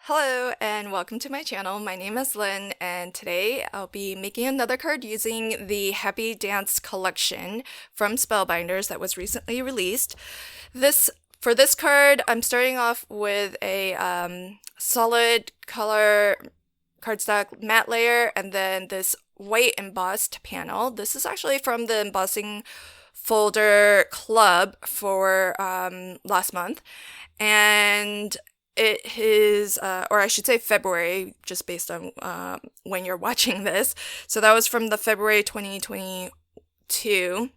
Hello and welcome to my channel. My name is Lynn and today I'll be making another card using the Happy Dance collection from Spellbinders that was recently released. For this card, I'm starting off with a solid color cardstock matte layer and then this white embossed panel. This is actually from the embossing folder club for last month. And it is, or I should say February, just based on when you're watching this. So that was from the February 2022.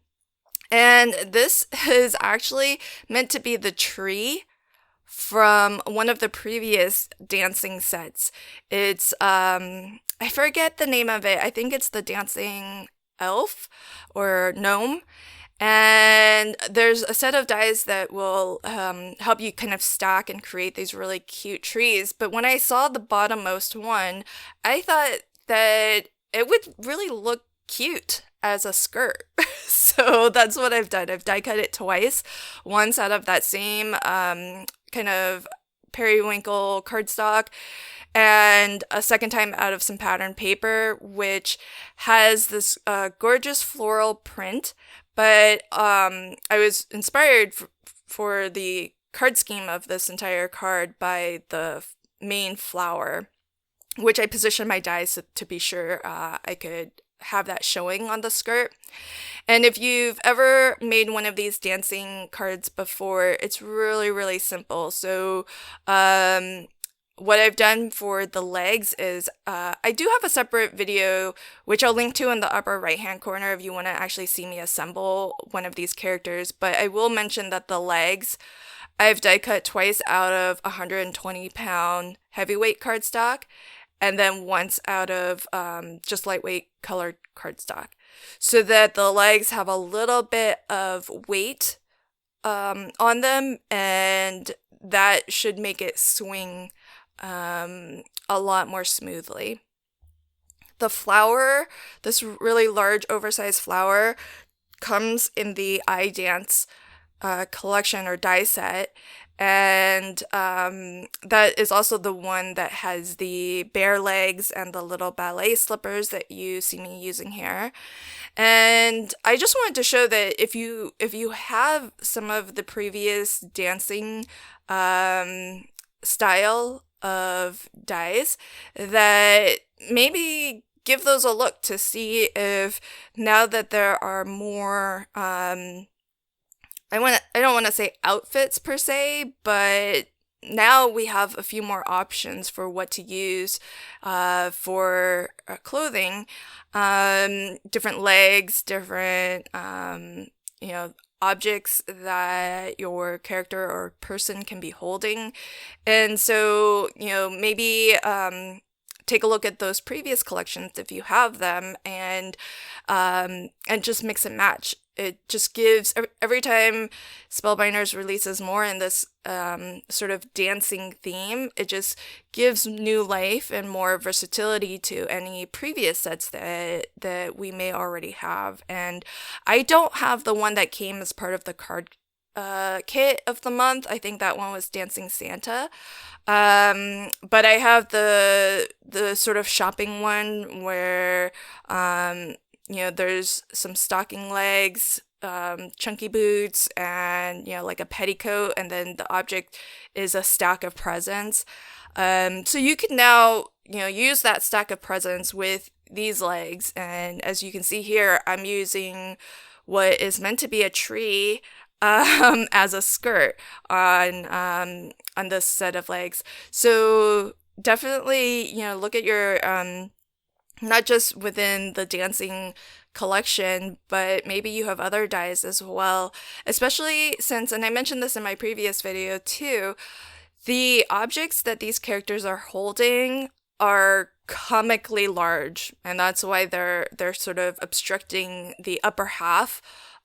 And this is actually meant to be the tree from one of the previous dancing sets. It's, I forget the name of it. I think it's the dancing elf or gnome. And there's a set of dies that will help you kind of stack and create these really cute trees. But when I saw the bottommost one, I thought that it would really look cute as a skirt. So that's what I've done. I've die cut it twice, once out of that same kind of periwinkle cardstock, and a second time out of some pattern paper, which has this gorgeous floral print. But I was inspired for the card scheme of this entire card by the main flower, which I positioned my dies to be sure I could have that showing on the skirt. And if you've ever made one of these dancing cards before, it's really, really simple. So what I've done for the legs is I do have a separate video, which I'll link to in the upper right hand corner if you want to actually see me assemble one of these characters. But I will mention that the legs, I've die cut twice out of 120-pound heavyweight cardstock, and then once out of just lightweight colored cardstock, so that the legs have a little bit of weight on them, and that should make it swing a lot more smoothly. The flower, this really large oversized flower, comes in the I Dance collection or die set, and that is also the one that has the bare legs and the little ballet slippers that you see me using here. And I just wanted to show that if you have some of the previous dancing style of dies, that maybe give those a look to see if now that there are more I don't want to say outfits per se, but now we have a few more options for what to use for clothing. Different legs, different objects that your character or person can be holding. And so, maybe take a look at those previous collections if you have them, and just mix and match. It just gives, every time Spellbinders releases more in this sort of dancing theme, it just gives new life and more versatility to any previous sets that we may already have. And I don't have the one that came as part of the card kit of the month. I think that one was Dancing Santa. But I have the sort of shopping one where there's some stocking legs, chunky boots, and like a petticoat, and then the object is a stack of presents. So you can now use that stack of presents with these legs, and as you can see here, I'm using what is meant to be a tree as a skirt on this set of legs. So definitely look at your not just within the dancing collection, but maybe you have other dies as well, especially since, and I mentioned this in my previous video too, the objects that these characters are holding are comically large, and that's why they're sort of obstructing the upper half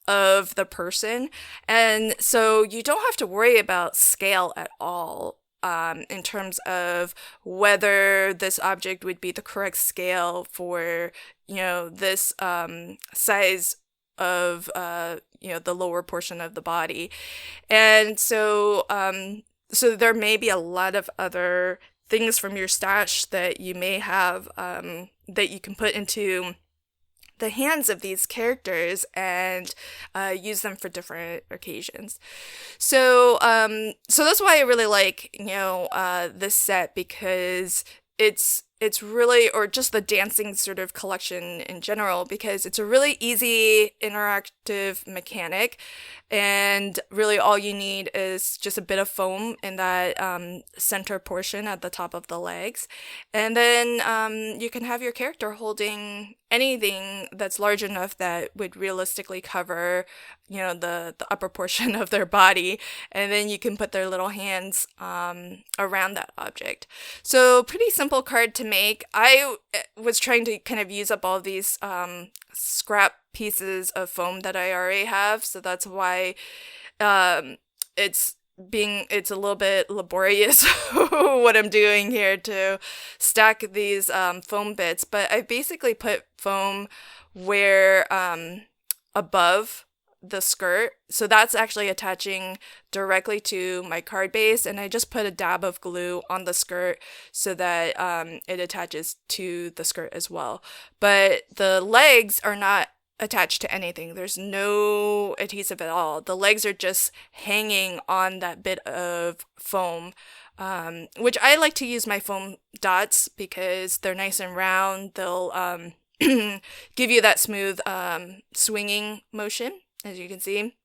of the person. And so you don't have to worry about scale at all in terms of whether this object would be the correct scale for, this size of, the lower portion of the body. And so, so there may be a lot of other things from your stash that you may have that you can put into the hands of these characters and use them for different occasions. So that's why I really like, this set, because it's really, or just the dancing sort of collection in general, because it's a really easy interactive mechanic, and really all you need is just a bit of foam in that center portion at the top of the legs, and then you can have your character holding anything that's large enough that would realistically cover, the upper portion of their body, and then you can put their little hands around that object. So pretty simple card to make. I was trying to kind of use up all these scrap pieces of foam that I already have, so that's why it's a little bit laborious what I'm doing here to stack these foam bits, but I basically put foam where above the skirt, so that's actually attaching directly to my card base, and I just put a dab of glue on the skirt so that it attaches to the skirt as well. But the legs are not attached to anything. There's no adhesive at all. The legs are just hanging on that bit of foam, which I like to use my foam dots because they're nice and round. They'll give you that smooth swinging motion, as you can see.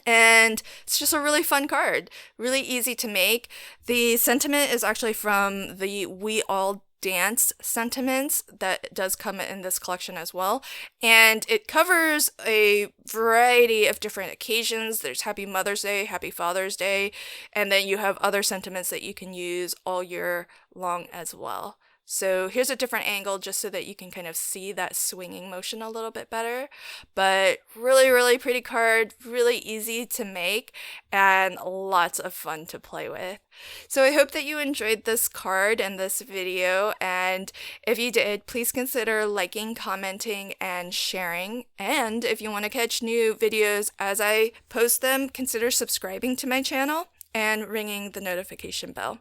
And it's just a really fun card, really easy to make. The sentiment is actually from the We All Dance sentiments that does come in this collection as well, and it covers a variety of different occasions. There's Happy Mother's Day, Happy Father's Day, and then you have other sentiments that you can use all year long as well. So here's a different angle just so that you can kind of see that swinging motion a little bit better. But really, really pretty card, really easy to make, and lots of fun to play with. So I hope that you enjoyed this card and this video, and if you did, please consider liking, commenting, and sharing. And if you want to catch new videos as I post them, consider subscribing to my channel and ringing the notification bell.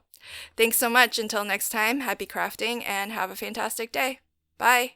Thanks so much. Until next time, happy crafting and have a fantastic day. Bye.